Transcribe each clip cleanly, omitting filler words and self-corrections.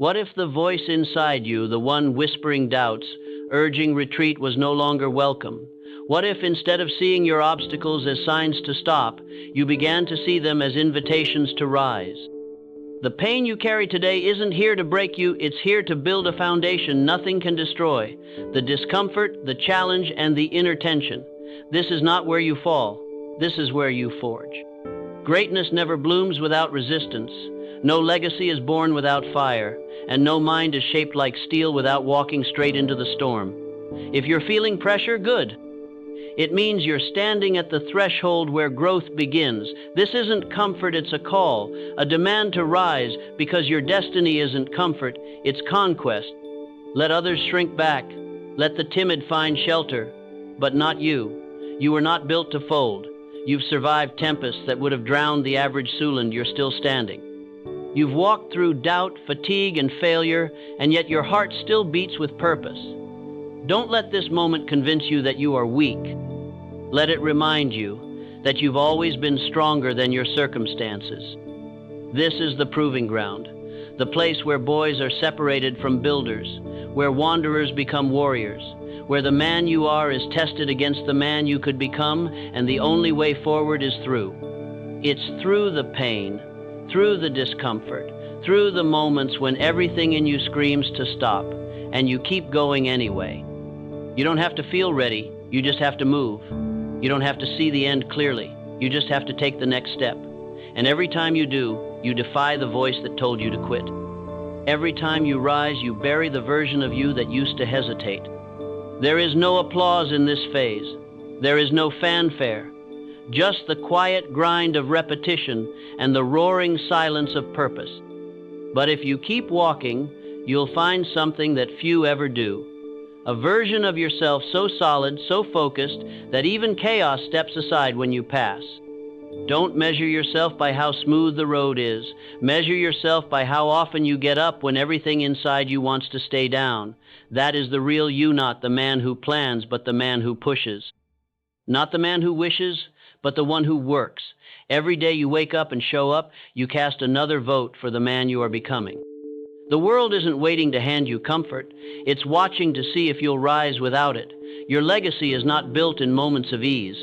What if the voice inside you, the one whispering doubts, urging retreat, was no longer welcome? What if instead of seeing your obstacles as signs to stop, you began to see them as invitations to rise? The pain you carry today isn't here to break you, it's here to build a foundation nothing can destroy. The discomfort, the challenge, and the inner tension. This is not where you fall, this is where you forge. Greatness never blooms without resistance. No legacy is born without fire, and no mind is shaped like steel without walking straight into the storm. If you're feeling pressure, good. It means you're standing at the threshold where growth begins. This isn't comfort, it's a call, a demand to rise, because your destiny isn't comfort, it's conquest. Let others shrink back. Let the timid find shelter. But not you. You were not built to fold. You've survived tempests that would have drowned the average Suland. You're still standing. You've walked through doubt, fatigue, and failure, and yet your heart still beats with purpose. Don't let this moment convince you that you are weak. Let it remind you that you've always been stronger than your circumstances. This is the proving ground, the place where boys are separated from builders, where wanderers become warriors, where the man you are is tested against the man you could become, and the only way forward is through. It's through the pain, through the discomfort, through the moments when everything in you screams to stop, and you keep going anyway. You don't have to feel ready, you just have to move. You don't have to see the end clearly, you just have to take the next step. And every time you do, you defy the voice that told you to quit. Every time you rise, you bury the version of you that used to hesitate. There is no applause in this phase. There is no fanfare. Just the quiet grind of repetition and the roaring silence of purpose. But if you keep walking, you'll find something that few ever do. A version of yourself so solid, so focused, that even chaos steps aside when you pass. Don't measure yourself by how smooth the road is. Measure yourself by how often you get up when everything inside you wants to stay down. That is the real you, not the man who plans, but the man who pushes. Not the man who wishes, but the one who works. Every day you wake up and show up, you cast another vote for the man you are becoming. The world isn't waiting to hand you comfort. It's watching to see if you'll rise without it. Your legacy is not built in moments of ease.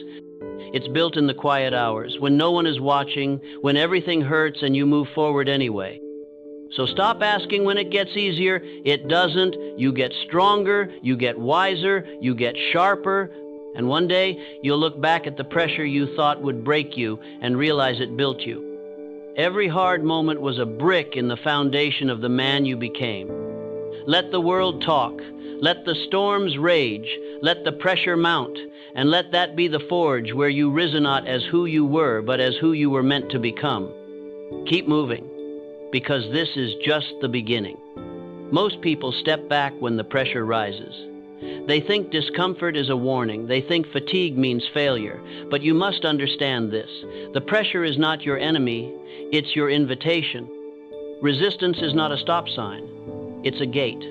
It's built in the quiet hours, when no one is watching, when everything hurts and you move forward anyway. So stop asking when it gets easier. It doesn't. You get stronger, you get wiser, you get sharper, and one day you'll look back at the pressure you thought would break you and realize it built you. Every hard moment was a brick in the foundation of the man you became. Let the world talk. Let the storms rage. Let the pressure mount. And let that be the forge where you risen not as who you were, but as who you were meant to become. Keep moving, because this is just the beginning. Most people step back when the pressure rises. They think discomfort is a warning. They think fatigue means failure. But you must understand this. The pressure is not your enemy. It's your invitation. Resistance is not a stop sign. It's a gate.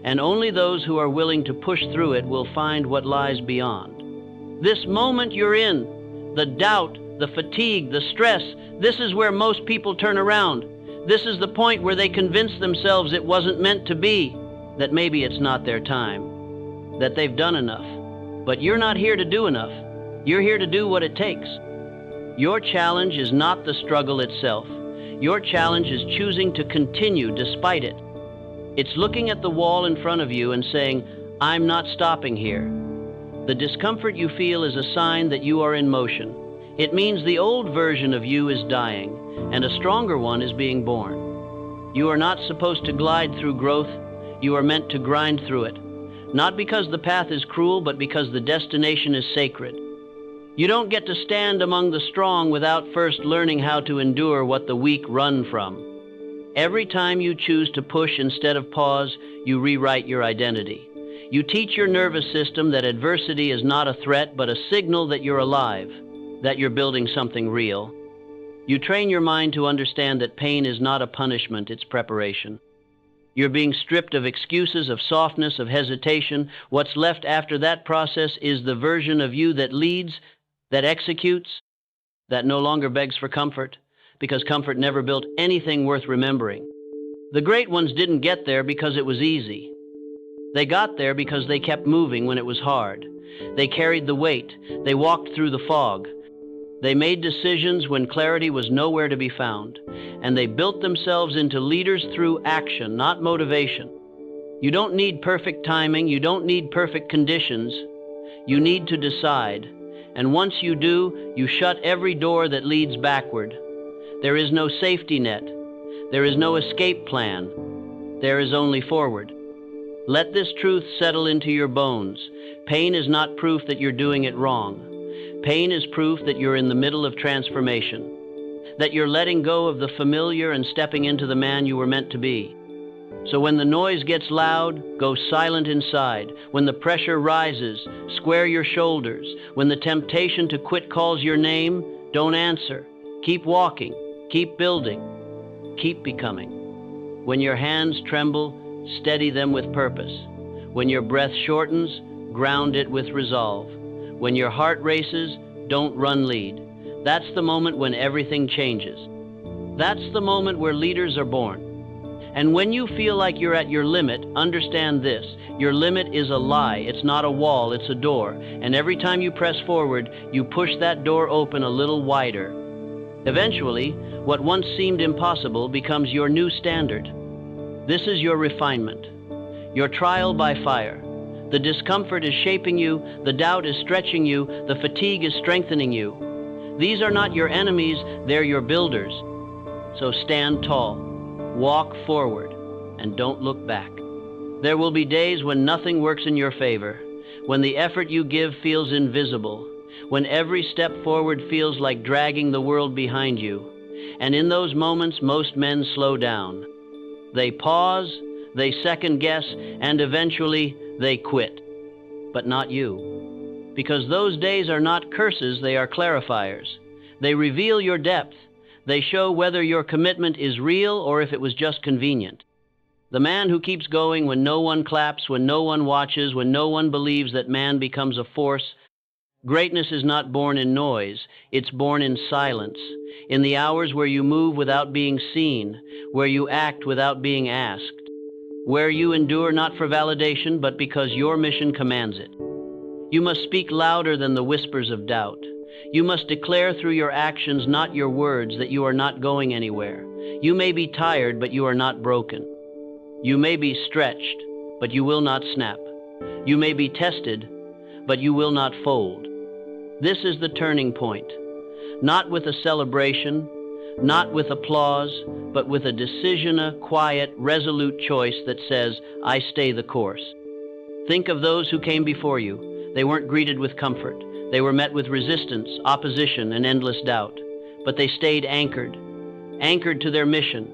And only those who are willing to push through it will find what lies beyond. This moment you're in, the doubt, the fatigue, the stress, this is where most people turn around. This is the point where they convince themselves it wasn't meant to be, that maybe it's not their time, that they've done enough. But you're not here to do enough. You're here to do what it takes. Your challenge is not the struggle itself. Your challenge is choosing to continue despite it. It's looking at the wall in front of you and saying, I'm not stopping here. The discomfort you feel is a sign that you are in motion. It means the old version of you is dying, and a stronger one is being born. You are not supposed to glide through growth. You are meant to grind through it. Not because the path is cruel, but because the destination is sacred. You don't get to stand among the strong without first learning how to endure what the weak run from. Every time you choose to push instead of pause, you rewrite your identity. You teach your nervous system that adversity is not a threat, but a signal that you're alive, that you're building something real. You train your mind to understand that pain is not a punishment, it's preparation. You're being stripped of excuses, of softness, of hesitation. What's left after that process is the version of you that leads, that executes, that no longer begs for comfort, because comfort never built anything worth remembering. The great ones didn't get there because it was easy. They got there because they kept moving when it was hard. They carried the weight. They walked through the fog. They made decisions when clarity was nowhere to be found. And they built themselves into leaders through action, not motivation. You don't need perfect timing. You don't need perfect conditions. You need to decide. And once you do, you shut every door that leads backward. There is no safety net. There is no escape plan. There is only forward. Let this truth settle into your bones. Pain is not proof that you're doing it wrong. Pain is proof that you're in the middle of transformation, that you're letting go of the familiar and stepping into the man you were meant to be. So when the noise gets loud, go silent inside. When the pressure rises, square your shoulders. When the temptation to quit calls your name, don't answer. Keep walking, keep building, keep becoming. When your hands tremble, steady them with purpose. When your breath shortens, ground it with resolve. When your heart races, don't run, lead. That's the moment when everything changes. That's the moment where leaders are born. And when you feel like you're at your limit, understand this. Your limit is a lie. It's not a wall, it's a door. And every time you press forward, you push that door open a little wider. Eventually, what once seemed impossible becomes your new standard. This is your refinement, your trial by fire. The discomfort is shaping you, the doubt is stretching you, the fatigue is strengthening you. These are not your enemies, they're your builders. So stand tall, walk forward, and don't look back. There will be days when nothing works in your favor, when the effort you give feels invisible, when every step forward feels like dragging the world behind you. And in those moments, most men slow down. They pause, they second guess, and eventually they quit. But not you. Because those days are not curses, they are clarifiers. They reveal your depth. They show whether your commitment is real or if it was just convenient. The man who keeps going when no one claps, when no one watches, when no one believes that man becomes a force. Greatness is not born in noise, it's born in silence, in the hours where you move without being seen, where you act without being asked, where you endure not for validation but because your mission commands it. You must speak louder than the whispers of doubt. You must declare through your actions, not your words, that you are not going anywhere. You may be tired, but you are not broken. You may be stretched, but you will not snap. You may be tested, but you will not fold. This is the turning point. Not with a celebration, not with applause, but with a decision, a quiet, resolute choice that says, I stay the course. Think of those who came before you. They weren't greeted with comfort. They were met with resistance, opposition, and endless doubt. But they stayed anchored, anchored to their mission,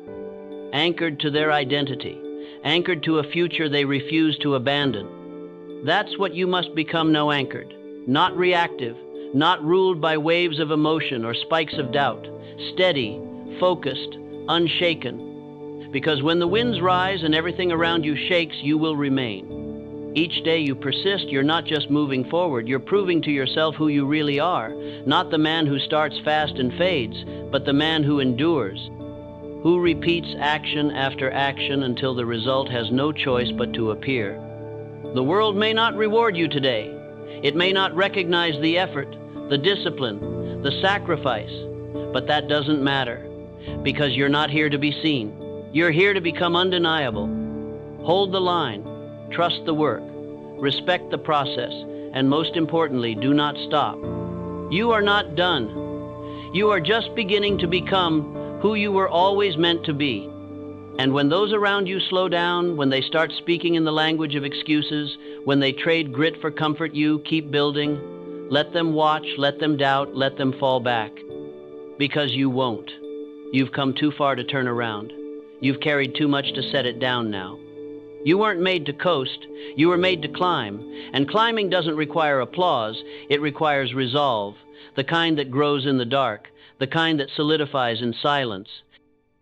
anchored to their identity, anchored to a future they refused to abandon. That's what you must become, no anchored, not reactive, not ruled by waves of emotion or spikes of doubt, steady, focused, unshaken. Because when the winds rise and everything around you shakes, you will remain. Each day you persist, you're not just moving forward, you're proving to yourself who you really are, not the man who starts fast and fades, but the man who endures, who repeats action after action until the result has no choice but to appear. The world may not reward you today. It may not recognize the effort, the discipline, the sacrifice, but that doesn't matter, because you're not here to be seen. You're here to become undeniable. Hold the line, trust the work, respect the process, and most importantly, do not stop. You are not done. You are just beginning to become who you were always meant to be. And when those around you slow down, when they start speaking in the language of excuses, when they trade grit for comfort, you keep building. Let them watch, let them doubt, let them fall back. Because you won't. You've come too far to turn around. You've carried too much to set it down now. You weren't made to coast, you were made to climb. And climbing doesn't require applause, it requires resolve. The kind that grows in the dark, the kind that solidifies in silence.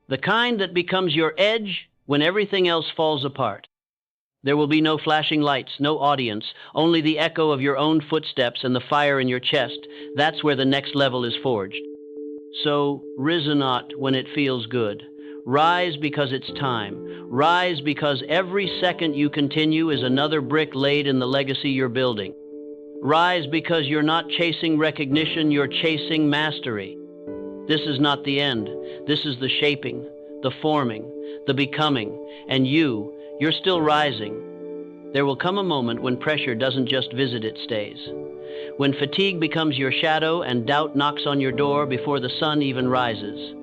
The kind that becomes your edge when everything else falls apart. There will be no flashing lights, no audience, only the echo of your own footsteps and the fire in your chest. That's where the next level is forged. So, rise not when it feels good. Rise because it's time. Rise because every second you continue is another brick laid in the legacy you're building. Rise because you're not chasing recognition, you're chasing mastery. This is not the end. This is the shaping, the forming, the becoming, and you're still rising. There will come a moment when pressure doesn't just visit, it stays. When fatigue becomes your shadow and doubt knocks on your door before the sun even rises.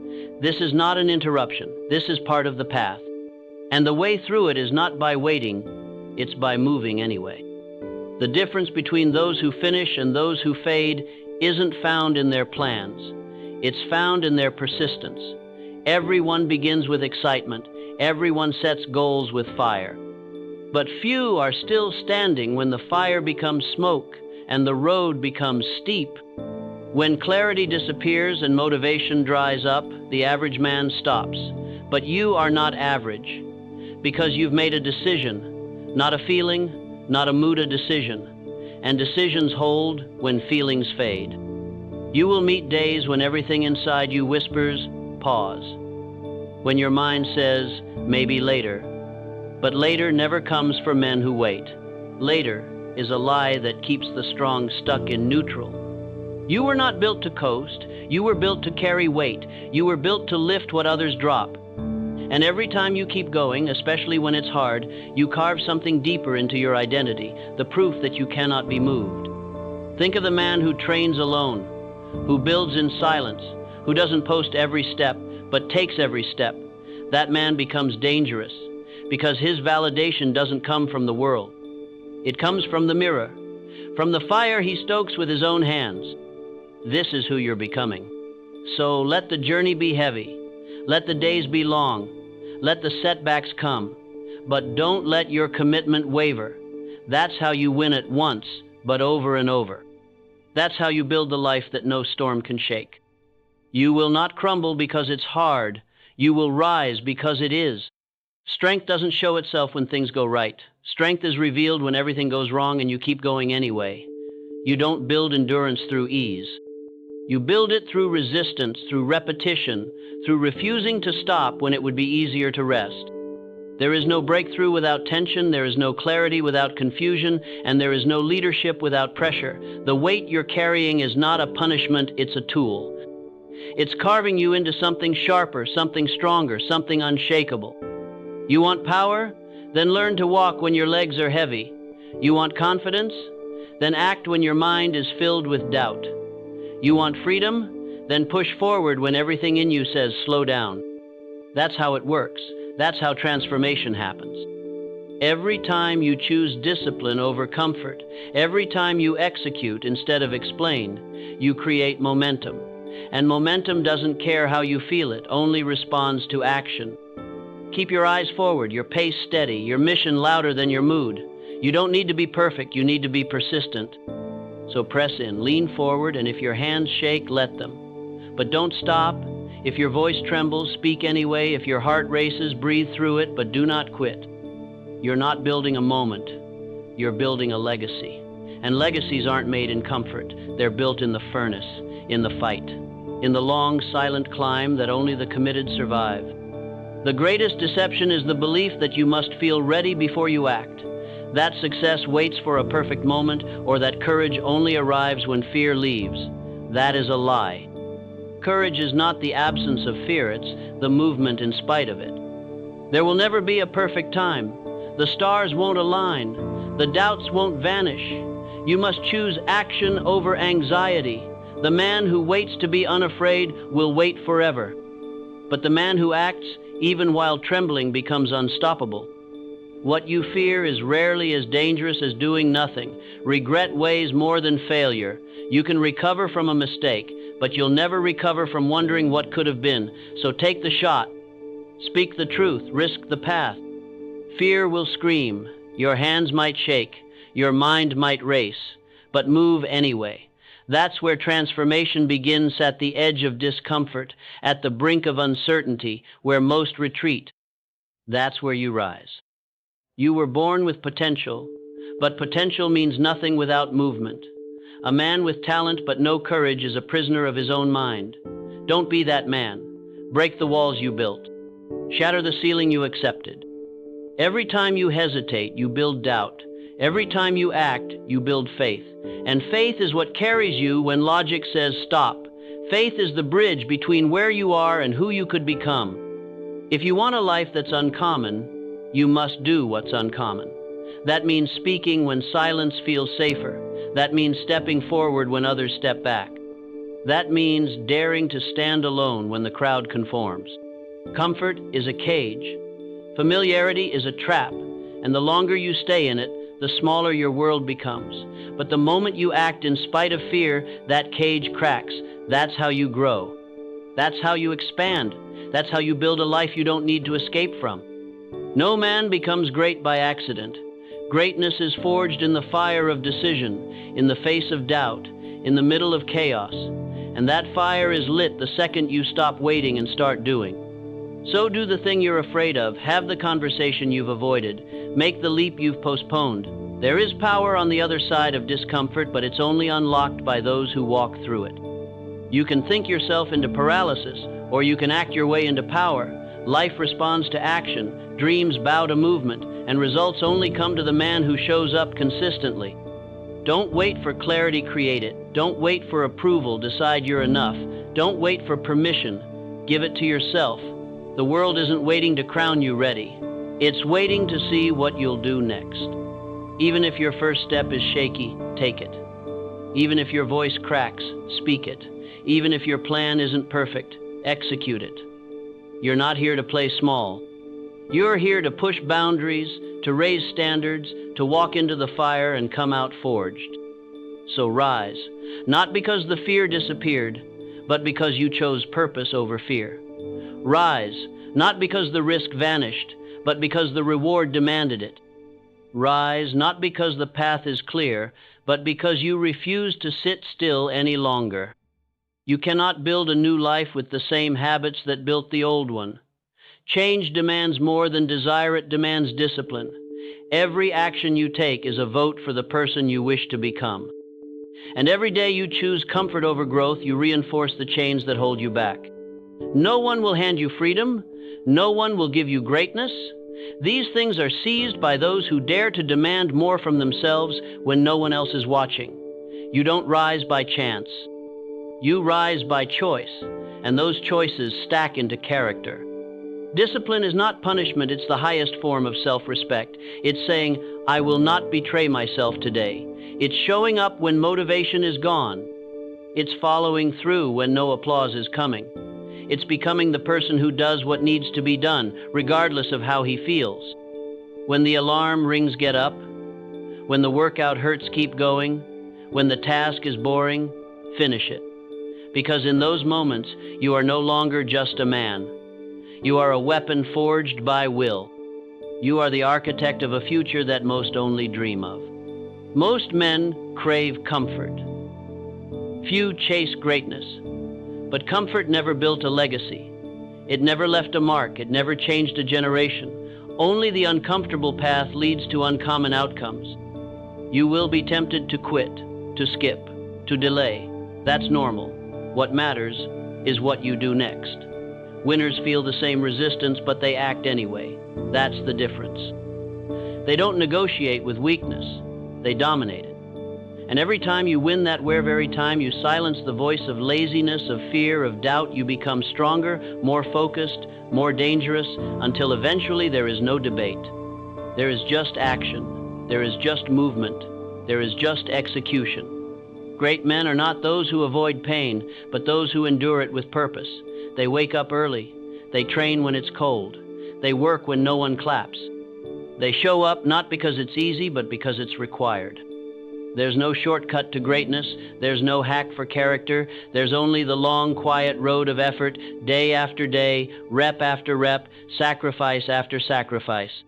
This is not an interruption. This is part of the path. And the way through it is not by waiting, it's by moving anyway. The difference between those who finish and those who fade isn't found in their plans. It's found in their persistence. Everyone begins with excitement. Everyone sets goals with fire. But few are still standing when the fire becomes smoke and the road becomes steep. When clarity disappears and motivation dries up, the average man stops. But you are not average, because you've made a decision, not a feeling, not a mood, a decision. And decisions hold when feelings fade. You will meet days when everything inside you whispers, pause. When your mind says, maybe later. But later never comes for men who wait. Later is a lie that keeps the strong stuck in neutral. You were not built to coast. You were built to carry weight. You were built to lift what others drop. And every time you keep going, especially when it's hard, you carve something deeper into your identity, the proof that you cannot be moved. Think of the man who trains alone, who builds in silence, who doesn't post every step, but takes every step. That man becomes dangerous, because his validation doesn't come from the world. It comes from the mirror, from the fire he stokes with his own hands. This is who you're becoming. So let the journey be heavy. Let the days be long. Let the setbacks come. But don't let your commitment waver. That's how you win it once, but over and over. That's how you build the life that no storm can shake. You will not crumble because it's hard. You will rise because it is. Strength doesn't show itself when things go right. Strength is revealed when everything goes wrong and you keep going anyway. You don't build endurance through ease. You build it through resistance, through repetition, through refusing to stop when it would be easier to rest. There is no breakthrough without tension, there is no clarity without confusion, and there is no leadership without pressure. The weight you're carrying is not a punishment, it's a tool. It's carving you into something sharper, something stronger, something unshakable. You want power? Then learn to walk when your legs are heavy. You want confidence? Then act when your mind is filled with doubt. You want freedom? Then push forward when everything in you says slow down. That's how it works. That's how transformation happens. Every time you choose discipline over comfort, every time you execute instead of explain, you create momentum. And momentum doesn't care how you feel it, only responds to action. Keep your eyes forward, your pace steady, your mission louder than your mood. You don't need to be perfect, you need to be persistent. So press in, lean forward, and if your hands shake, let them. But don't stop. If your voice trembles, speak anyway. If your heart races, breathe through it, but do not quit. You're not building a moment, you're building a legacy. And legacies aren't made in comfort, they're built in the furnace, in the fight, in the long, silent climb that only the committed survive. The greatest deception is the belief that you must feel ready before you act, that success waits for a perfect moment, or that courage only arrives when fear leaves. That is a lie. Courage is not the absence of fear, it's the movement in spite of it. There will never be a perfect time. The stars won't align. The doubts won't vanish. You must choose action over anxiety. The man who waits to be unafraid will wait forever. But the man who acts, even while trembling, becomes unstoppable. What you fear is rarely as dangerous as doing nothing. Regret weighs more than failure. You can recover from a mistake, but you'll never recover from wondering what could have been. So take the shot. Speak the truth. Risk the path. Fear will scream. Your hands might shake. Your mind might race. But move anyway. That's where transformation begins, at the edge of discomfort, at the brink of uncertainty, where most retreat. That's where you rise. You were born with potential, but potential means nothing without movement. A man with talent but no courage is a prisoner of his own mind. Don't be that man. Break the walls you built. Shatter the ceiling you accepted. Every time you hesitate, you build doubt. Every time you act, you build faith. And faith is what carries you when logic says stop. Faith is the bridge between where you are and who you could become. If you want a life that's uncommon, you must do what's uncommon. That means speaking when silence feels safer. That means stepping forward when others step back. That means daring to stand alone when the crowd conforms. Comfort is a cage. Familiarity is a trap, and the longer you stay in it, the smaller your world becomes. But the moment you act in spite of fear, that cage cracks. That's how you grow. That's how you expand. That's how you build a life you don't need to escape from. No man becomes great by accident. Greatness is forged in the fire of decision, in the face of doubt, in the middle of chaos. And that fire is lit the second you stop waiting and start doing. So do the thing you're afraid of, have the conversation you've avoided, make the leap you've postponed. There is power on the other side of discomfort, but it's only unlocked by those who walk through it. You can think yourself into paralysis, or you can act your way into power. Life responds to action, dreams bow to movement, and results only come to the man who shows up consistently. Don't wait for clarity, create it. Don't wait for approval, decide you're enough. Don't wait for permission, give it to yourself. The world isn't waiting to crown you ready. It's waiting to see what you'll do next. Even if your first step is shaky, take it. Even if your voice cracks, speak it. Even if your plan isn't perfect, execute it. You're not here to play small. You're here to push boundaries, to raise standards, to walk into the fire and come out forged. So rise, not because the fear disappeared, but because you chose purpose over fear. Rise, not because the risk vanished, but because the reward demanded it. Rise, not because the path is clear, but because you refuse to sit still any longer. You cannot build a new life with the same habits that built the old one. Change demands more than desire, it demands discipline. Every action you take is a vote for the person you wish to become. And every day you choose comfort over growth, you reinforce the chains that hold you back. No one will hand you freedom. No one will give you greatness. These things are seized by those who dare to demand more from themselves when no one else is watching. You don't rise by chance. You rise by choice, and those choices stack into character. Discipline is not punishment, it's the highest form of self-respect. It's saying, I will not betray myself today. It's showing up when motivation is gone. It's following through when no applause is coming. It's becoming the person who does what needs to be done, regardless of how he feels. When the alarm rings, get up. When the workout hurts, keep going. When the task is boring, finish it. Because in those moments, you are no longer just a man. You are a weapon forged by will. You are the architect of a future that most only dream of. Most men crave comfort. Few chase greatness. But comfort never built a legacy. It never left a mark. It never changed a generation. Only the uncomfortable path leads to uncommon outcomes. You will be tempted to quit, to skip, to delay. That's normal. What matters is what you do next. Winners feel the same resistance, but they act anyway. That's the difference. They don't negotiate with weakness. They dominate it. And every time you win that very time you silence the voice of laziness, of fear, of doubt, you become stronger, more focused, more dangerous, until eventually there is no debate. There is just action. There is just movement. There is just execution. Great men are not those who avoid pain, but those who endure it with purpose. They wake up early. They train when it's cold. They work when no one claps. They show up not because it's easy, but because it's required. There's no shortcut to greatness. There's no hack for character. There's only the long, quiet road of effort, day after day, rep after rep, sacrifice after sacrifice,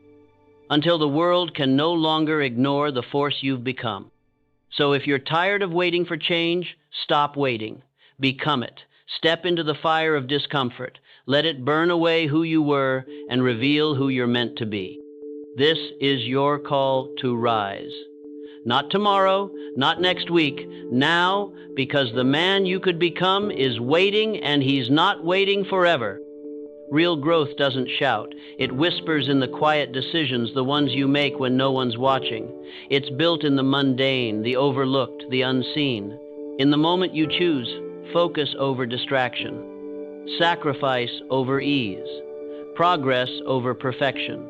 until the world can no longer ignore the force you've become. So if you're tired of waiting for change, stop waiting. Become it. Step into the fire of discomfort. Let it burn away who you were and reveal who you're meant to be. This is your call to rise. Not tomorrow, not next week, now, because the man you could become is waiting, and he's not waiting forever. Real growth doesn't shout. It whispers in the quiet decisions, the ones you make when no one's watching. It's built in the mundane, the overlooked, the unseen. In the moment you choose, focus over distraction, sacrifice over ease, progress over perfection.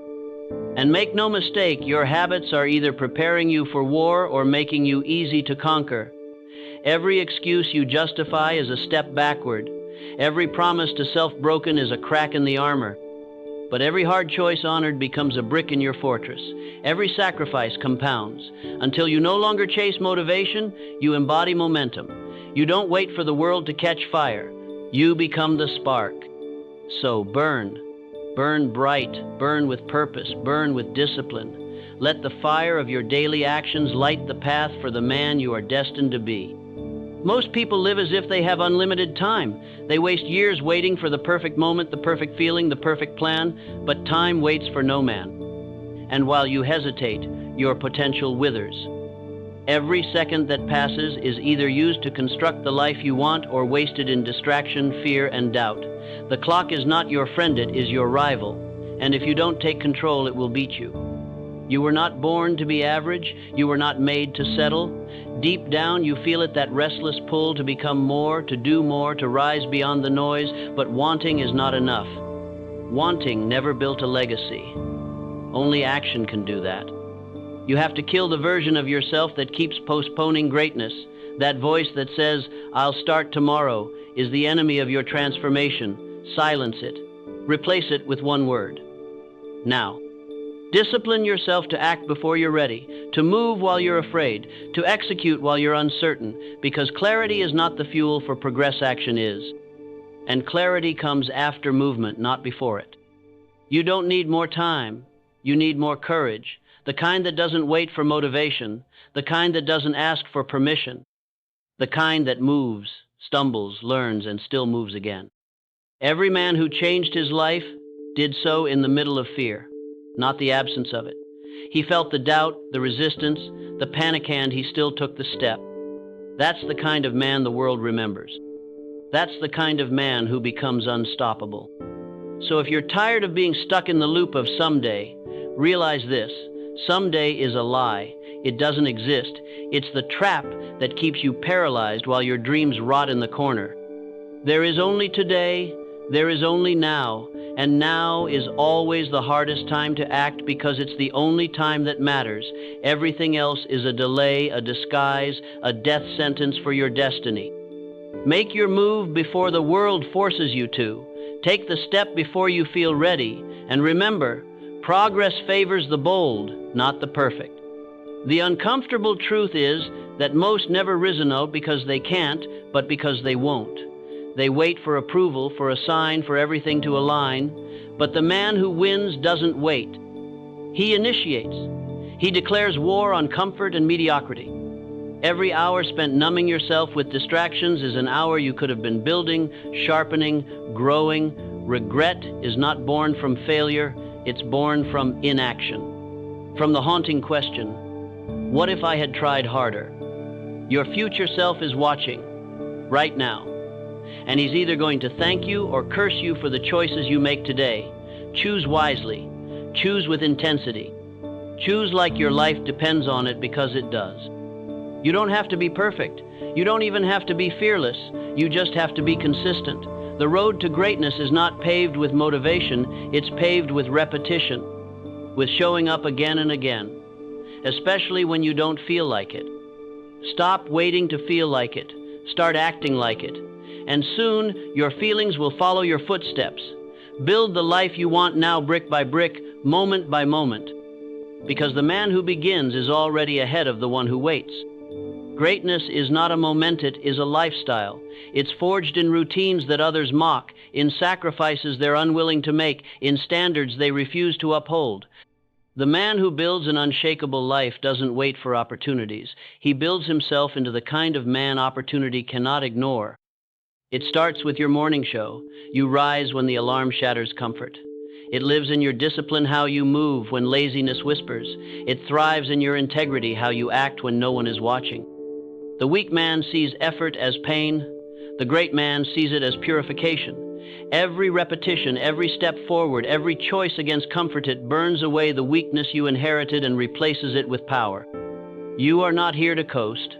And make no mistake, your habits are either preparing you for war or making you easy to conquer. Every excuse you justify is a step backward. Every promise to self broken is a crack in the armor. But every hard choice honored becomes a brick in your fortress. Every sacrifice compounds. Until you no longer chase motivation, you embody momentum. You don't wait for the world to catch fire. You become the spark. So burn. Burn bright. Burn with purpose. Burn with discipline. Let the fire of your daily actions light the path for the man you are destined to be. Most people live as if they have unlimited time. They waste years waiting for the perfect moment, the perfect feeling, the perfect plan, but time waits for no man. And while you hesitate, your potential withers. Every second that passes is either used to construct the life you want or wasted in distraction, fear, and doubt. The clock is not your friend, it is your rival. And if you don't take control, it will beat you. You were not born to be average. You were not made to settle. Deep down, you feel it, that restless pull to become more, to do more, to rise beyond the noise, but wanting is not enough. Wanting never built a legacy. Only action can do that. You have to kill the version of yourself that keeps postponing greatness. That voice that says, "I'll start tomorrow," is the enemy of your transformation. Silence it. Replace it with one word: now. Discipline yourself to act before you're ready, to move while you're afraid, to execute while you're uncertain, because clarity is not the fuel for progress, action is. And clarity comes after movement, not before it. You don't need more time. You need more courage, the kind that doesn't wait for motivation, the kind that doesn't ask for permission, the kind that moves, stumbles, learns, and still moves again. Every man who changed his life did so in the middle of fear. Not the absence of it. He felt the doubt, the resistance, the panic, and he still took the step. That's the kind of man the world remembers. That's the kind of man who becomes unstoppable. So if you're tired of being stuck in the loop of someday, realize this: someday is a lie. It doesn't exist. It's the trap that keeps you paralyzed while your dreams rot in the corner. There is only today. There is only now, and now is always the hardest time to act because it's the only time that matters. Everything else is a delay, a disguise, a death sentence for your destiny. Make your move before the world forces you to. Take the step before you feel ready, and remember, progress favors the bold, not the perfect. The uncomfortable truth is that most never risen out because they can't, but because they won't. They wait for approval, for a sign, for everything to align. But the man who wins doesn't wait. He initiates. He declares war on comfort and mediocrity. Every hour spent numbing yourself with distractions is an hour you could have been building, sharpening, growing. Regret is not born from failure. It's born from inaction. From the haunting question, what if I had tried harder? Your future self is watching right now. And he's either going to thank you or curse you for the choices you make today. Choose wisely. Choose with intensity. Choose like your life depends on it, because it does. You don't have to be perfect. You don't even have to be fearless. You just have to be consistent. The road to greatness is not paved with motivation. It's paved with repetition, with showing up again and again, especially when you don't feel like it. Stop waiting to feel like it. Start acting like it. And soon, your feelings will follow your footsteps. Build the life you want now, brick by brick, moment by moment. Because the man who begins is already ahead of the one who waits. Greatness is not a moment, it is a lifestyle. It's forged in routines that others mock, in sacrifices they're unwilling to make, in standards they refuse to uphold. The man who builds an unshakable life doesn't wait for opportunities. He builds himself into the kind of man opportunity cannot ignore. It starts with your morning show. You rise when the alarm shatters comfort. It lives in your discipline, how you move when laziness whispers. It thrives in your integrity, how you act when no one is watching. The weak man sees effort as pain. The great man sees it as purification. Every repetition, every step forward, every choice against comfort, it burns away the weakness you inherited and replaces it with power. You are not here to coast.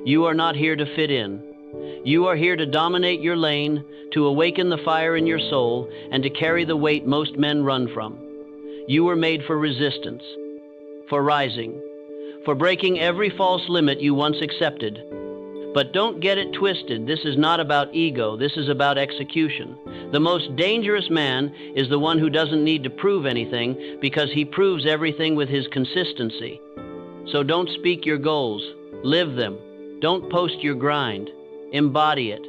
You are not here to fit in. You are here to dominate your lane, to awaken the fire in your soul, and to carry the weight most men run from. You were made for resistance, for rising, for breaking every false limit you once accepted. But don't get it twisted. This is not about ego. This is about execution. The most dangerous man is the one who doesn't need to prove anything, because he proves everything with his consistency. So don't speak your goals. Live them. Don't post your grind. Embody it.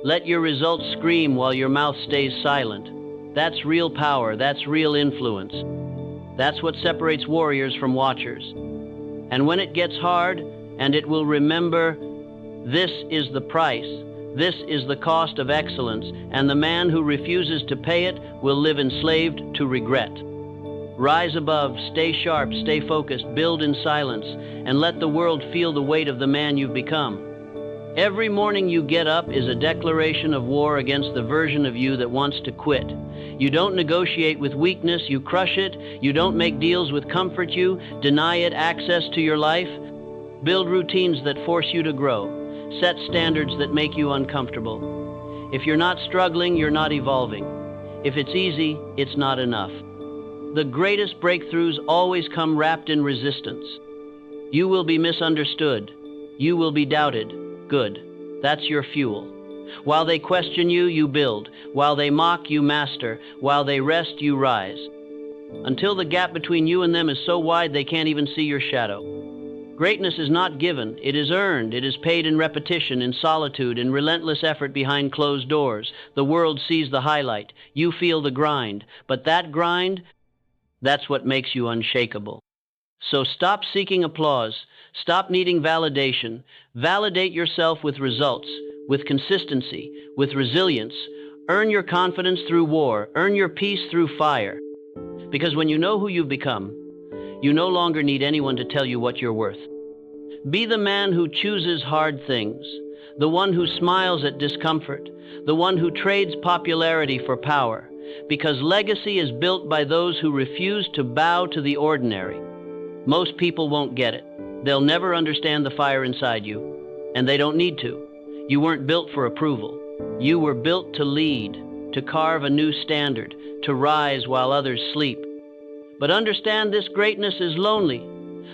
Let your results scream while your mouth stays silent. That's real power. That's real influence. That's what separates warriors from watchers. And when it gets hard, and it will remember, this is the price. This is the cost of excellence, and the man who refuses to pay it will live enslaved to regret. Rise above, stay sharp, stay focused, build in silence, and let the world feel the weight of the man you've become. Every morning you get up is a declaration of war against the version of you that wants to quit. You don't negotiate with weakness, you crush it. You don't make deals with comfort, you deny it access to your life. Build routines that force you to grow. Set standards that make you uncomfortable. If you're not struggling, you're not evolving. If it's easy, it's not enough. The greatest breakthroughs always come wrapped in resistance. You will be misunderstood. You will be doubted. Good. That's your fuel. While they question you, you build. While they mock, you master. While they rest, you rise. Until the gap between you and them is so wide they can't even see your shadow. Greatness is not given. It is earned. It is paid in repetition, in solitude, in relentless effort behind closed doors. The world sees the highlight. You feel the grind. But that grind, that's what makes you unshakable. So stop seeking applause. Stop needing validation. Validate yourself with results, with consistency, with resilience. Earn your confidence through war. Earn your peace through fire. Because when you know who you've become, you no longer need anyone to tell you what you're worth. Be the man who chooses hard things, the one who smiles at discomfort, the one who trades popularity for power, because legacy is built by those who refuse to bow to the ordinary. Most people won't get it. They'll never understand the fire inside you, and they don't need to. You weren't built for approval. You were built to lead, to carve a new standard, to rise while others sleep. But understand, this greatness is lonely.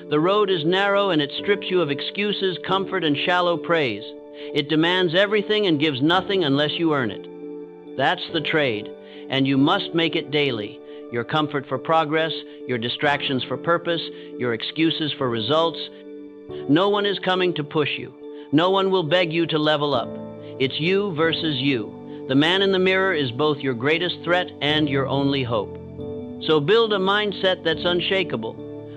The road is narrow, and it strips you of excuses, comfort, and shallow praise. It demands everything and gives nothing unless you earn it. That's the trade, and you must make it daily. Your comfort for progress, your distractions for purpose, your excuses for results. No one is coming to push you. No one will beg you to level up. It's you versus you. The man in the mirror is both your greatest threat and your only hope. So build a mindset that's unshakable,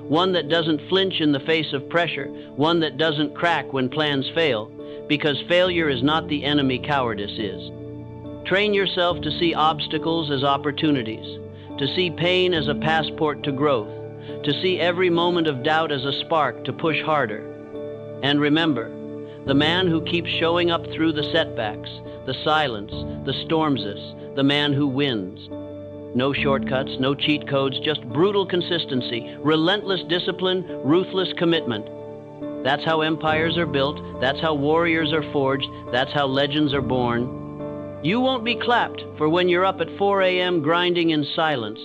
one that doesn't flinch in the face of pressure, one that doesn't crack when plans fail, because failure is not the enemy, cowardice is. Train yourself to see obstacles as opportunities, to see pain as a passport to growth, to see every moment of doubt as a spark to push harder. And remember, the man who keeps showing up through the setbacks, the silence, the storms, the man who wins. No shortcuts, no cheat codes, just brutal consistency, relentless discipline, ruthless commitment. That's how empires are built, that's how warriors are forged, that's how legends are born. You won't be clapped for when you're up at 4 a.m. grinding in silence.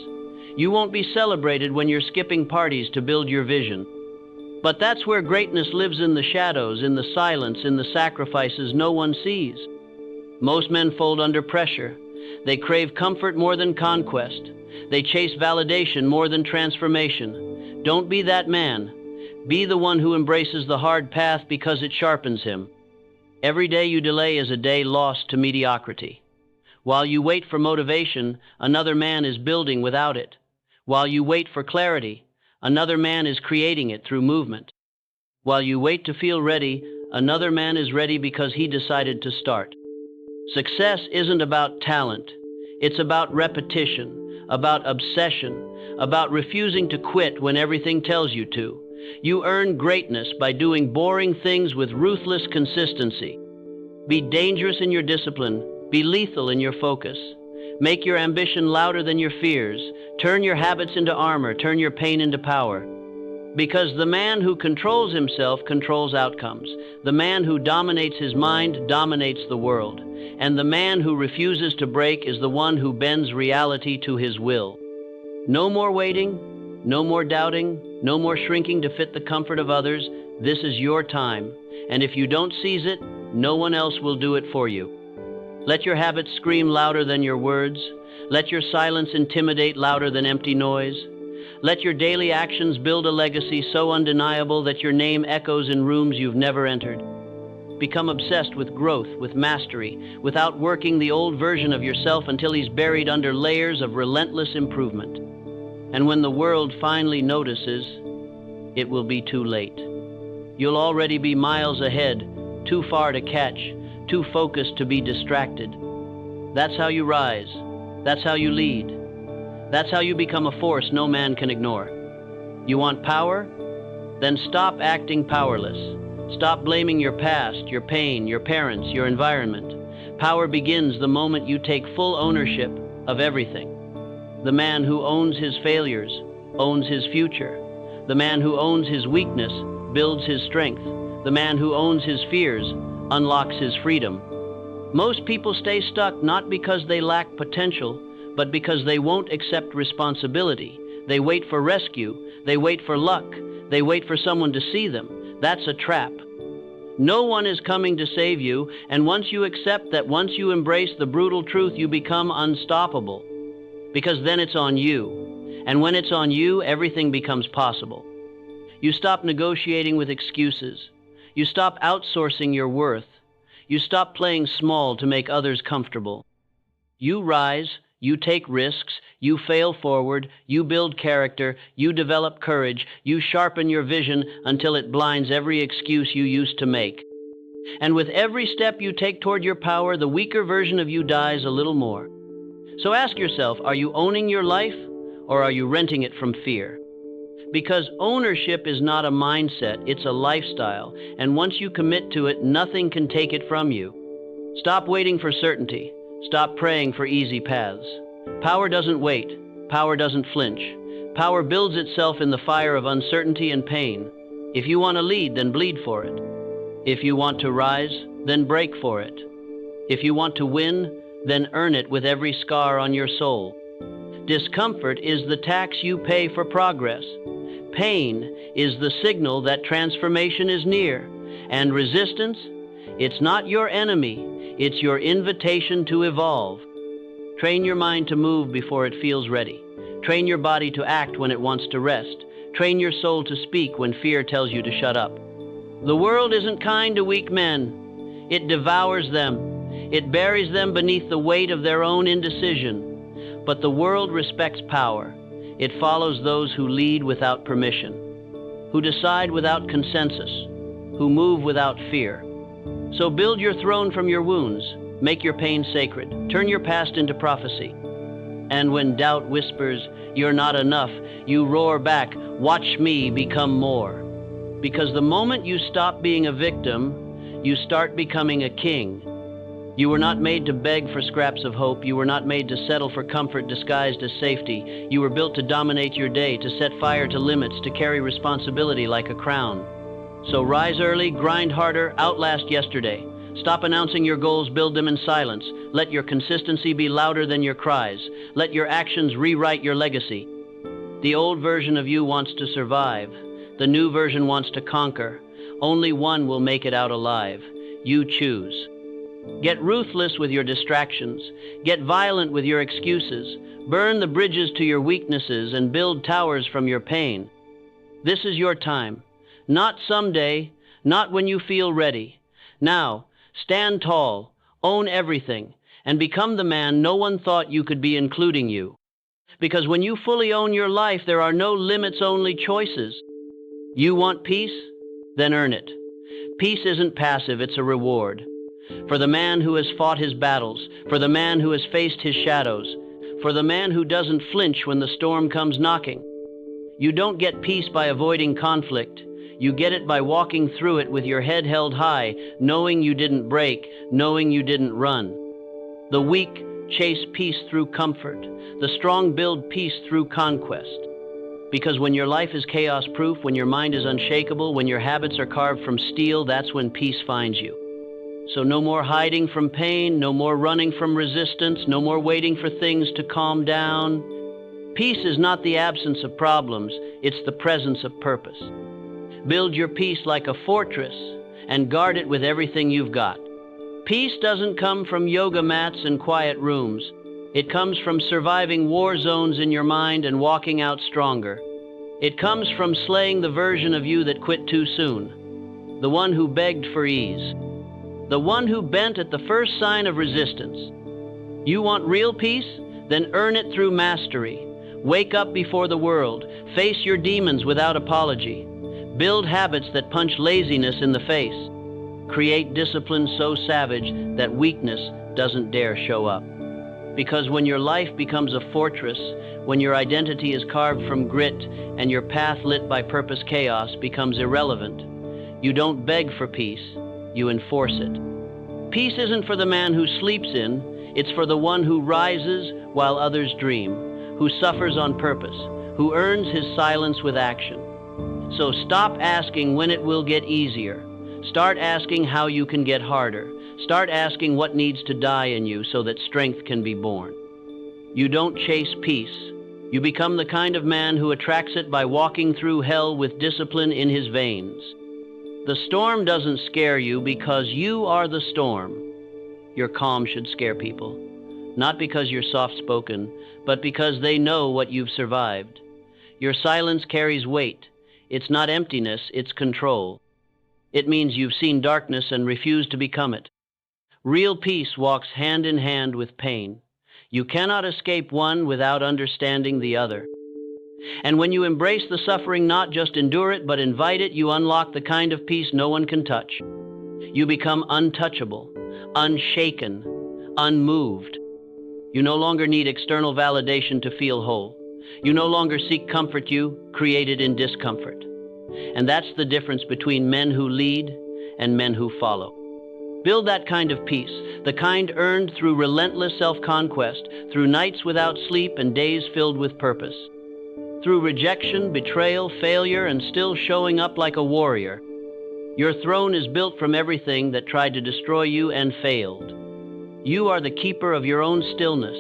You won't be celebrated when you're skipping parties to build your vision. But that's where greatness lives, in the shadows, in the silence, in the sacrifices no one sees. Most men fold under pressure. They crave comfort more than conquest. They chase validation more than transformation. Don't be that man. Be the one who embraces the hard path because it sharpens him. Every day you delay is a day lost to mediocrity. While you wait for motivation, another man is building without it. While you wait for clarity, another man is creating it through movement. While you wait to feel ready, another man is ready because he decided to start. Success isn't about talent. It's about repetition, about obsession, about refusing to quit when everything tells you to. You earn greatness by doing boring things with ruthless consistency. Be dangerous in your discipline. Be lethal in your focus. Make your ambition louder than your fears. Turn your habits into armor. Turn your pain into power. Because the man who controls himself controls outcomes. The man who dominates his mind dominates the world. And the man who refuses to break is the one who bends reality to his will. No more waiting, no more doubting, no more shrinking to fit the comfort of others. This is your time. And if you don't seize it, no one else will do it for you. Let your habits scream louder than your words. Let your silence intimidate louder than empty noise. Let your daily actions build a legacy so undeniable that your name echoes in rooms you've never entered. Become obsessed with growth, with mastery, with outworking the old version of yourself until he's buried under layers of relentless improvement. And when the world finally notices, it will be too late. You'll already be miles ahead, too far to catch, too focused to be distracted. That's how you rise. That's how you lead. That's how you become a force no man can ignore. You want power? Then stop acting powerless. Stop blaming your past, your pain, your parents, your environment. Power begins the moment you take full ownership of everything. The man who owns his failures owns his future. The man who owns his weakness builds his strength. The man who owns his fears unlocks his freedom. Most people stay stuck not because they lack potential, but because they won't accept responsibility. They wait for rescue. They wait for luck. They wait for someone to see them. That's a trap. No one is coming to save you, and once you accept that, once you embrace the brutal truth, you become unstoppable. Because then it's on you. And when it's on you, everything becomes possible. You stop negotiating with excuses. You stop outsourcing your worth. You stop playing small to make others comfortable. You rise. You take risks, you fail forward, you build character, you develop courage, you sharpen your vision until it blinds every excuse you used to make. And with every step you take toward your power, the weaker version of you dies a little more. So ask yourself, are you owning your life, or are you renting it from fear? Because ownership is not a mindset, it's a lifestyle, and once you commit to it, nothing can take it from you. Stop waiting for certainty. Stop praying for easy paths. Power doesn't wait. Power doesn't flinch. Power builds itself in the fire of uncertainty and pain. If you want to lead, then bleed for it. If you want to rise, then break for it. If you want to win, then earn it with every scar on your soul. Discomfort is the tax you pay for progress. Pain is the signal that transformation is near. And resistance, it's not your enemy. It's your invitation to evolve. Train your mind to move before it feels ready. Train your body to act when it wants to rest. Train your soul to speak when fear tells you to shut up. The world isn't kind to weak men. It devours them. It buries them beneath the weight of their own indecision. But the world respects power. It follows those who lead without permission, who decide without consensus, who move without fear. So build your throne from your wounds. Make your pain sacred. Turn your past into prophecy. And when doubt whispers, "You're not enough," you roar back, "Watch me become more." Because the moment you stop being a victim, you start becoming a king. You were not made to beg for scraps of hope. You were not made to settle for comfort disguised as safety. You were built to dominate your day, to set fire to limits, to carry responsibility like a crown. So rise early, grind harder, outlast yesterday. Stop announcing your goals, build them in silence. Let your consistency be louder than your cries. Let your actions rewrite your legacy. The old version of you wants to survive. The new version wants to conquer. Only one will make it out alive. You choose. Get ruthless with your distractions. Get violent with your excuses. Burn the bridges to your weaknesses and build towers from your pain. This is your time. Not someday, not when you feel ready. Now, stand tall, own everything, and become the man no one thought you could be, including you. Because when you fully own your life, there are no limits, only choices. You want peace? Then earn it. Peace isn't passive, it's a reward. For the man who has fought his battles, for the man who has faced his shadows, for the man who doesn't flinch when the storm comes knocking. You don't get peace by avoiding conflict. You get it by walking through it with your head held high, knowing you didn't break, knowing you didn't run. The weak chase peace through comfort. The strong build peace through conquest. Because when your life is chaos-proof, when your mind is unshakable, when your habits are carved from steel, that's when peace finds you. So no more hiding from pain, no more running from resistance, no more waiting for things to calm down. Peace is not the absence of problems, it's the presence of purpose. Build your peace like a fortress and guard it with everything you've got. Peace doesn't come from yoga mats and quiet rooms. It comes from surviving war zones in your mind and walking out stronger. It comes from slaying the version of you that quit too soon, the one who begged for ease, the one who bent at the first sign of resistance. You want real peace? Then earn it through mastery. Wake up before the world. Face your demons without apology. Build habits that punch laziness in the face. Create discipline so savage that weakness doesn't dare show up. Because when your life becomes a fortress, when your identity is carved from grit and your path lit by purpose, chaos becomes irrelevant. You don't beg for peace, you enforce it. Peace isn't for the man who sleeps in, it's for the one who rises while others dream, who suffers on purpose, who earns his silence with action. So stop asking when it will get easier. Start asking how you can get harder. Start asking what needs to die in you so that strength can be born. You don't chase peace. You become the kind of man who attracts it by walking through hell with discipline in his veins. The storm doesn't scare you because you are the storm. Your calm should scare people, not because you're soft-spoken, but because they know what you've survived. Your silence carries weight. It's not emptiness, it's control. It means you've seen darkness and refused to become it. Real peace walks hand in hand with pain. You cannot escape one without understanding the other. And when you embrace the suffering, not just endure it, but invite it, you unlock the kind of peace no one can touch. You become untouchable, unshaken, unmoved. You no longer need external validation to feel whole. You no longer seek comfort you created in discomfort. And that's the difference between men who lead and men who follow. Build that kind of peace, the kind earned through relentless self-conquest, through nights without sleep and days filled with purpose. Through rejection, betrayal, failure, and still showing up like a warrior. Your throne is built from everything that tried to destroy you and failed. You are the keeper of your own stillness,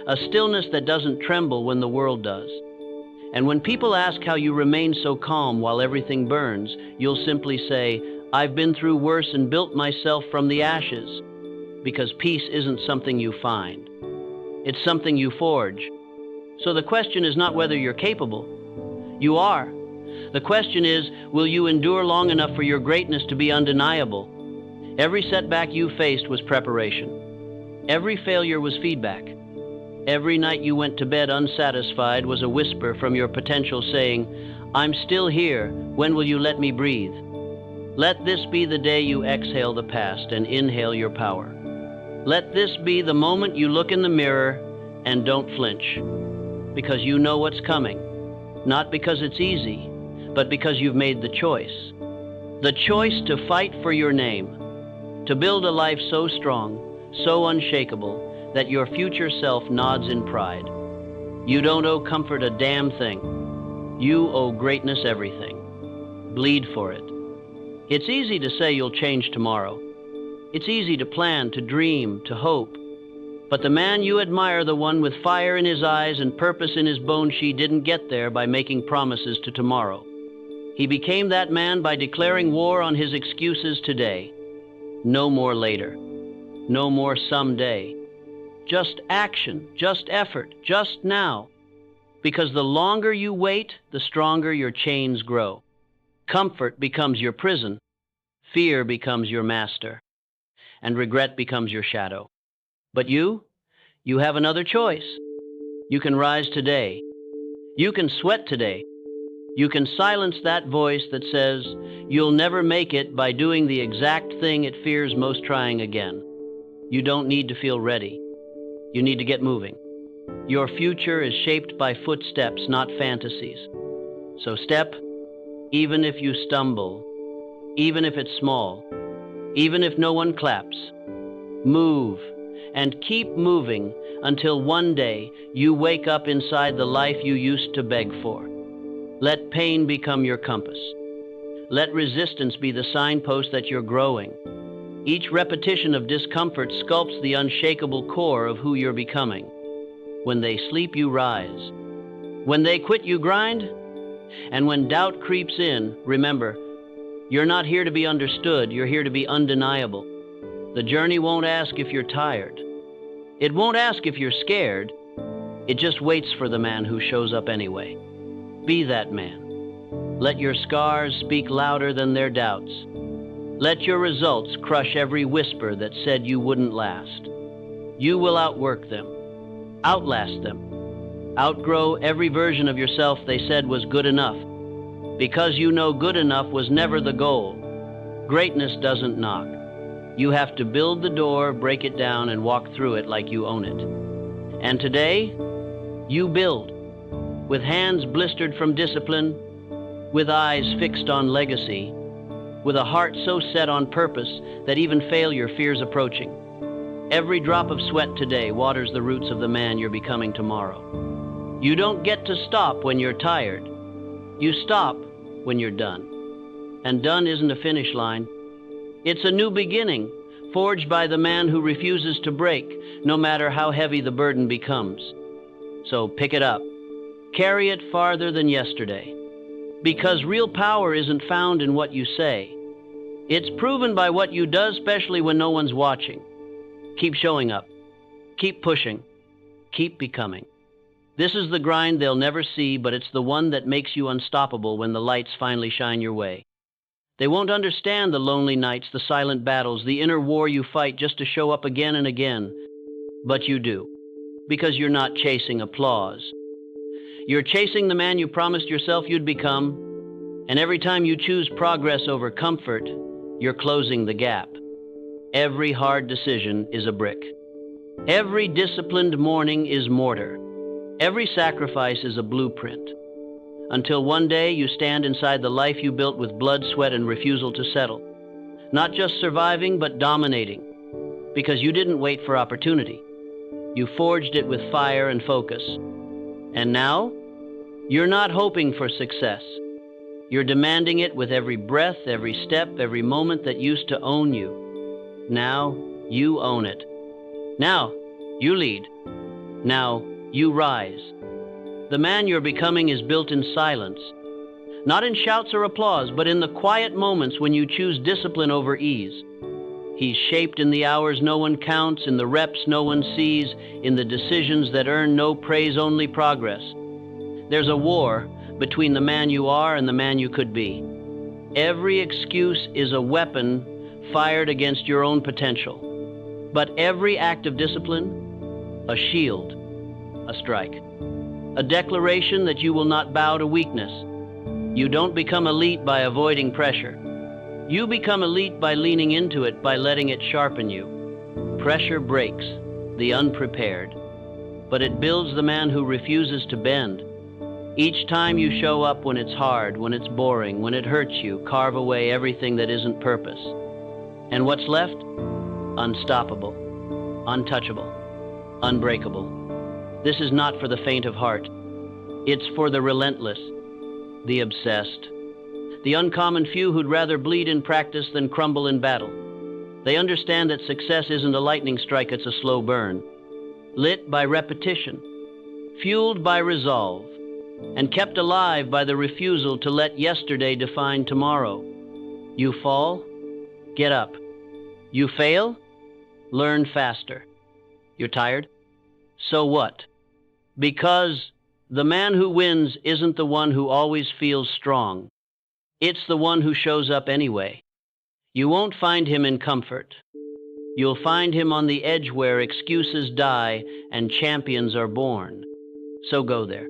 a stillness that doesn't tremble when the world does. And when people ask how you remain so calm while everything burns, you'll simply say, I've been through worse and built myself from the ashes. Because peace isn't something you find. It's something you forge. So the question is not whether you're capable. You are. The question is, will you endure long enough for your greatness to be undeniable? Every setback you faced was preparation. Every failure was feedback. Every night you went to bed unsatisfied was a whisper from your potential saying, I'm still here. When will you let me breathe? Let this be the day you exhale the past and inhale your power. Let this be the moment you look in the mirror and don't flinch. Because you know what's coming. Not because it's easy, but because you've made the choice. The choice to fight for your name. To build a life so strong, so unshakable, that your future self nods in pride. You don't owe comfort a damn thing. You owe greatness everything. Bleed for it. It's easy to say you'll change tomorrow. It's easy to plan, to dream, to hope. But the man you admire, the one with fire in his eyes and purpose in his bones, she didn't get there by making promises to tomorrow. He became that man by declaring war on his excuses today. No more later. No more someday. Just action, just effort, just now. Because the longer you wait, the stronger your chains grow. Comfort becomes your prison. Fear becomes your master. And regret becomes your shadow. But you have another choice. You can rise today. You can sweat today. You can silence that voice that says, you'll never make it by doing the exact thing it fears most trying again. You don't need to feel ready. You need to get moving. Your future is shaped by footsteps, not fantasies. So step, even if you stumble, even if it's small, even if no one claps. Move, and keep moving until one day you wake up inside the life you used to beg for. Let pain become your compass. Let resistance be the signpost that you're growing. Each repetition of discomfort sculpts the unshakable core of who you're becoming. When they sleep, you rise. When they quit, you grind. And when doubt creeps in, remember, you're not here to be understood, you're here to be undeniable. The journey won't ask if you're tired. It won't ask if you're scared. It just waits for the man who shows up anyway. Be that man. Let your scars speak louder than their doubts. Let your results crush every whisper that said you wouldn't last. You will outwork them, outlast them, outgrow every version of yourself they said was good enough. Because you know good enough was never the goal. Greatness doesn't knock. You have to build the door, break it down, and walk through it like you own it. And today, you build. With hands blistered from discipline, with eyes fixed on legacy, with a heart so set on purpose that even failure fears approaching. Every drop of sweat today waters the roots of the man you're becoming tomorrow. You don't get to stop when you're tired. You stop when you're done. And done isn't a finish line. It's a new beginning, forged by the man who refuses to break, no matter how heavy the burden becomes. So pick it up. Carry it farther than yesterday. Because real power isn't found in what you say. It's proven by what you do, especially when no one's watching. Keep showing up. Keep pushing. Keep becoming. This is the grind they'll never see, but it's the one that makes you unstoppable when the lights finally shine your way. They won't understand the lonely nights, the silent battles, the inner war you fight just to show up again and again. But you do, because you're not chasing applause. You're chasing the man you promised yourself you'd become, and every time you choose progress over comfort, you're closing the gap. Every hard decision is a brick. Every disciplined morning is mortar. Every sacrifice is a blueprint. Until one day you stand inside the life you built with blood, sweat, and refusal to settle. Not just surviving, but dominating. Because you didn't wait for opportunity. You forged it with fire and focus. And now, you're not hoping for success. You're demanding it with every breath, every step, every moment that used to own you. Now, you own it. Now, you lead. Now, you rise. The man you're becoming is built in silence. Not in shouts or applause, but in the quiet moments when you choose discipline over ease. He's shaped in the hours no one counts, in the reps no one sees, in the decisions that earn no praise, only progress. There's a war between the man you are and the man you could be. Every excuse is a weapon fired against your own potential. But every act of discipline, a shield, a strike. A declaration that you will not bow to weakness. You don't become elite by avoiding pressure. You become elite by leaning into it, by letting it sharpen you. Pressure breaks the unprepared, but it builds the man who refuses to bend. Each time you show up when it's hard, when it's boring, when it hurts you, carve away everything that isn't purpose. And what's left? Unstoppable, untouchable, unbreakable. This is not for the faint of heart. It's for the relentless, the obsessed, the uncommon few who'd rather bleed in practice than crumble in battle. They understand that success isn't a lightning strike, it's a slow burn, lit by repetition, fueled by resolve, and kept alive by the refusal to let yesterday define tomorrow. You fall, get up. You fail, learn faster. You're tired? So what? Because the man who wins isn't the one who always feels strong. It's the one who shows up anyway. You won't find him in comfort. You'll find him on the edge where excuses die and champions are born. So go there.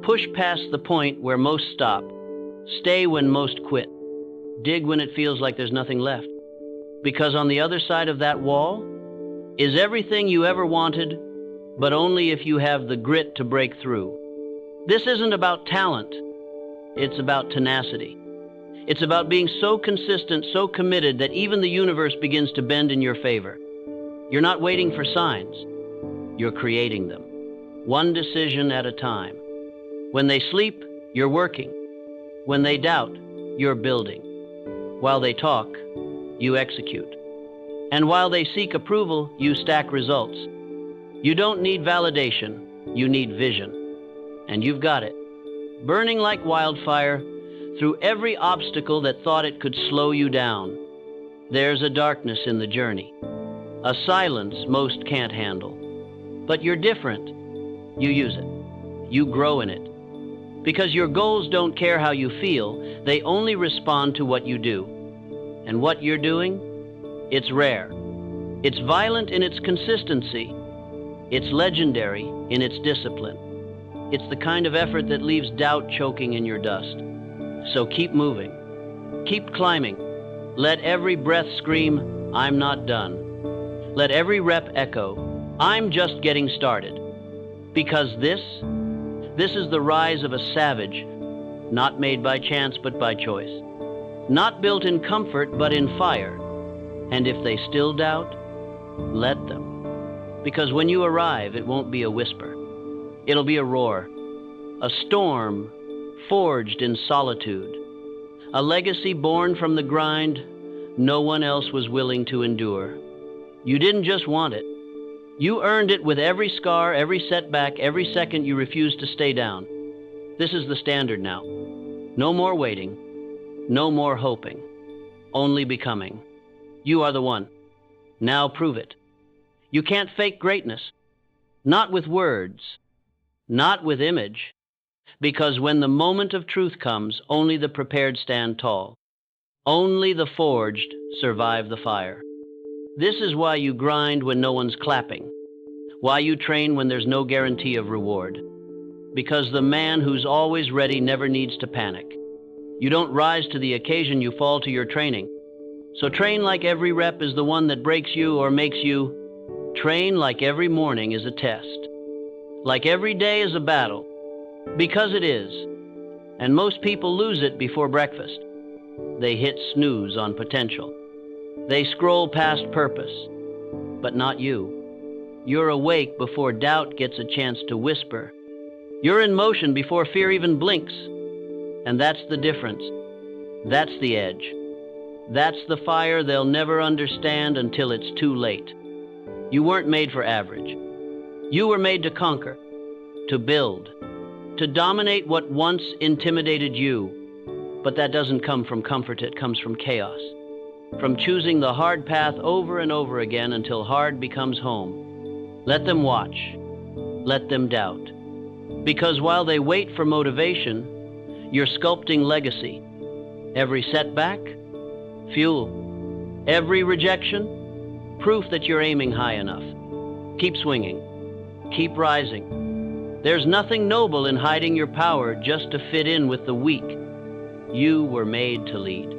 Push past the point where most stop. Stay when most quit. Dig when it feels like there's nothing left. Because on the other side of that wall is everything you ever wanted, but only if you have the grit to break through. This isn't about talent. It's about tenacity. It's about being so consistent, so committed that even the universe begins to bend in your favor. You're not waiting for signs. You're creating them, one decision at a time. When they sleep, you're working. When they doubt, you're building. While they talk, you execute. And while they seek approval, you stack results. You don't need validation, you need vision. And you've got it. Burning like wildfire through every obstacle that thought it could slow you down. There's a darkness in the journey, a silence most can't handle. But you're different. You use it. You grow in it. Because your goals don't care how you feel, they only respond to what you do. And what you're doing? It's rare. It's violent in its consistency. It's legendary in its discipline. It's the kind of effort that leaves doubt choking in your dust. So keep moving. Keep climbing. Let every breath scream, I'm not done. Let every rep echo, I'm just getting started. Because this is the rise of a savage, not made by chance but by choice. Not built in comfort but in fire. And if they still doubt, let them. Because when you arrive, it won't be a whisper. It'll be a roar, a storm forged in solitude, a legacy born from the grind no one else was willing to endure. You didn't just want it. You earned it with every scar, every setback, every second you refused to stay down. This is the standard now. No more waiting, no more hoping, only becoming. You are the one. Now prove it. You can't fake greatness. Not with words, not with image, because when the moment of truth comes, only the prepared stand tall. Only the forged survive the fire. This is why you grind when no one's clapping, why you train when there's no guarantee of reward. Because the man who's always ready never needs to panic. You don't rise to the occasion, you fall to your training. So train like every rep is the one that breaks you or makes you. Train like every morning is a test. Like every day is a battle. Because it is. And most people lose it before breakfast. They hit snooze on potential. They scroll past purpose. But not you. You're awake before doubt gets a chance to whisper. You're in motion before fear even blinks. And that's the difference. That's the edge. That's the fire they'll never understand until it's too late. You weren't made for average. You were made to conquer, to build, to dominate what once intimidated you. But that doesn't come from comfort, it comes from chaos. From choosing the hard path over and over again until hard becomes home. Let them watch. Let them doubt. Because while they wait for motivation, you're sculpting legacy. Every setback, fuel. Every rejection, proof that you're aiming high enough. Keep swinging. Keep rising. There's nothing noble in hiding your power just to fit in with the weak. You were made to lead,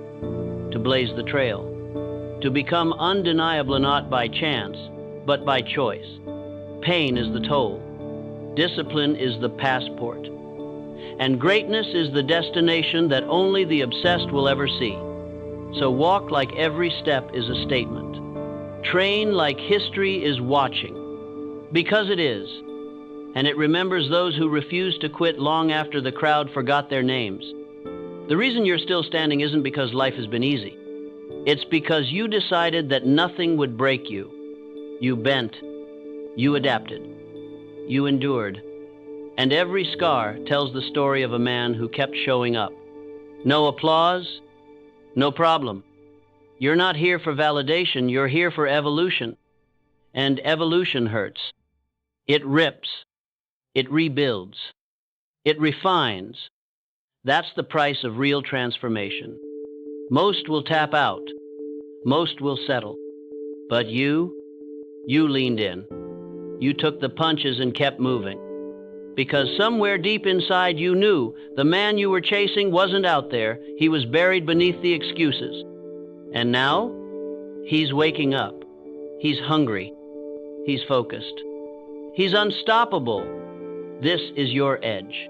to blaze the trail, to become undeniable not by chance, but by choice. Pain is the toll. Discipline is the passport. And greatness is the destination that only the obsessed will ever see. So walk like every step is a statement. Train like history is watching. Because it is. And it remembers those who refused to quit long after the crowd forgot their names. The reason you're still standing isn't because life has been easy. It's because you decided that nothing would break you. You bent. You adapted. You endured. And every scar tells the story of a man who kept showing up. No applause, no problem. You're not here for validation, you're here for evolution. And evolution hurts. It rips. It rebuilds. It refines. That's the price of real transformation. Most will tap out. Most will settle. But you leaned in. You took the punches and kept moving. Because somewhere deep inside you knew the man you were chasing wasn't out there. He was buried beneath the excuses. And now, he's waking up. He's hungry. He's focused. He's unstoppable. This is your edge.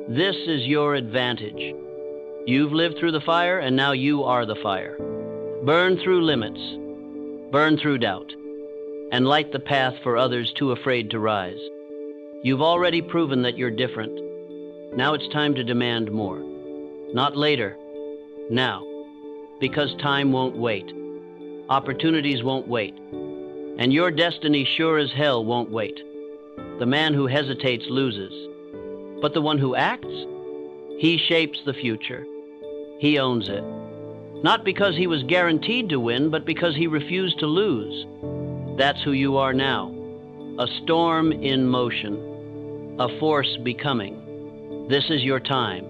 This is your advantage. You've lived through the fire, and now you are the fire. Burn through limits. Burn through doubt. and light the path for others too afraid to rise. You've already proven that you're different. Now it's time to demand more. Not later, now. Because time won't wait. Opportunities won't wait. And your destiny sure as hell won't wait. The man who hesitates loses. But the one who acts, he shapes the future. He owns it. Not because he was guaranteed to win, but because he refused to lose. That's who you are now. A storm in motion. A force becoming. This is your time.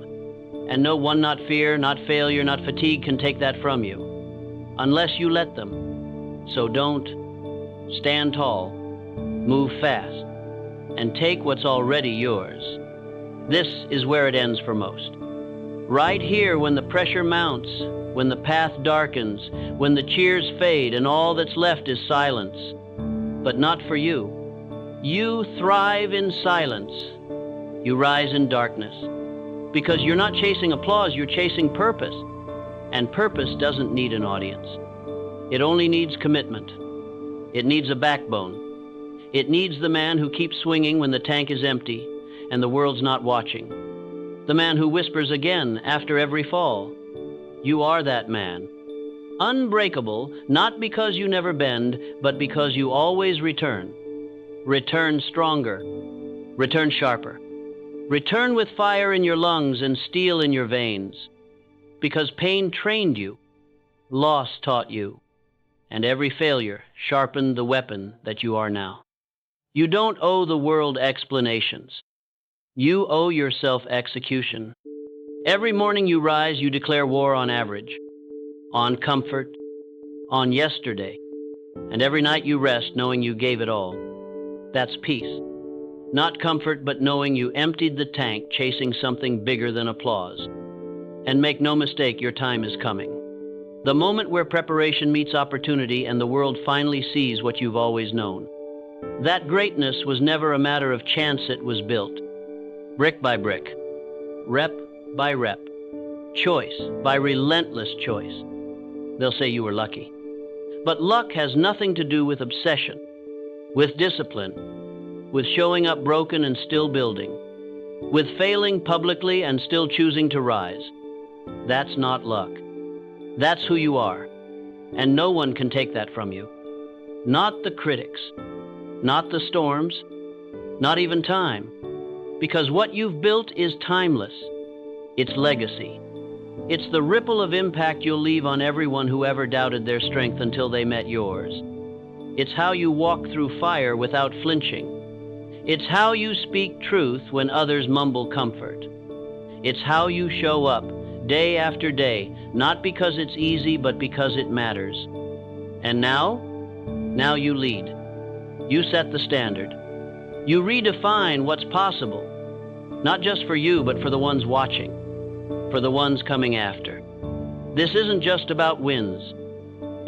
And no one, not fear, not failure, not fatigue can take that from you. Unless you let them. So don't. Stand tall. Move fast. And take what's already yours. This is where it ends for most. Right here, when the pressure mounts, when the path darkens, when the cheers fade and all that's left is silence. But not for you. You thrive in silence. You rise in darkness. Because you're not chasing applause, you're chasing purpose. And purpose doesn't need an audience. It only needs commitment. It needs a backbone. It needs the man who keeps swinging when the tank is empty and the world's not watching. The man who whispers again after every fall. You are that man. Unbreakable, not because you never bend, but because you always return. Return stronger. Return sharper. Return with fire in your lungs and steel in your veins. Because pain trained you, loss taught you, and every failure sharpened the weapon that you are now. You don't owe the world explanations. You owe yourself execution. Every morning you rise, you declare war on average, on comfort, on yesterday, and every night you rest knowing you gave it all. That's peace. Not comfort, but knowing you emptied the tank chasing something bigger than applause. And make no mistake, your time is coming. The moment where preparation meets opportunity and the world finally sees what you've always known. That greatness was never a matter of chance, it was built. Brick by brick, rep by rep, choice by relentless choice. They'll say you were lucky. But luck has nothing to do with obsession, with discipline, with showing up broken and still building, with failing publicly and still choosing to rise. That's not luck. That's who you are, and no one can take that from you. Not the critics, not the storms, not even time. Because what you've built is timeless. It's legacy. It's the ripple of impact you'll leave on everyone who ever doubted their strength until they met yours. It's how you walk through fire without flinching. It's how you speak truth when others mumble comfort. It's how you show up day after day, not because it's easy, but because it matters. And now you lead. You set the standard. You redefine what's possible, not just for you, but for the ones watching, for the ones coming after. This isn't just about wins.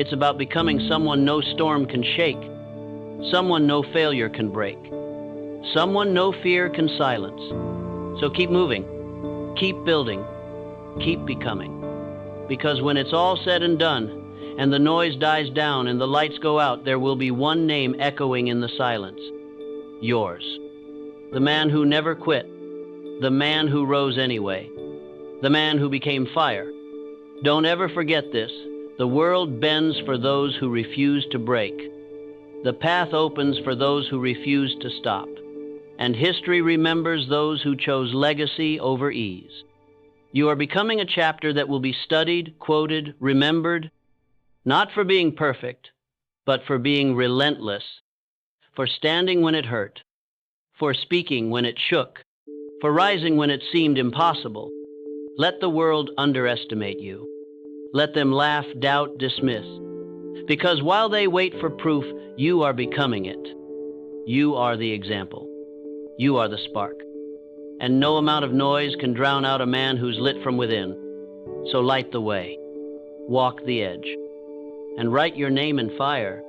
It's about becoming someone no storm can shake, someone no failure can break, someone no fear can silence. So keep moving, keep building, keep becoming. Because when it's all said and done, and the noise dies down and the lights go out, there will be one name echoing in the silence. Yours. The man who never quit. The man who rose anyway. The man who became fire. Don't ever forget this. The world bends for those who refuse to break. The path opens for those who refuse to stop. And history remembers those who chose legacy over ease. You are becoming a chapter that will be studied, quoted, remembered, not for being perfect, but for being relentless, for standing when it hurt, for speaking when it shook, for rising when it seemed impossible. Let the world underestimate you. Let them laugh, doubt, dismiss. Because while they wait for proof, you are becoming it. You are the example. You are the spark. And no amount of noise can drown out a man who's lit from within. So light the way. Walk the edge. And write your name in fire.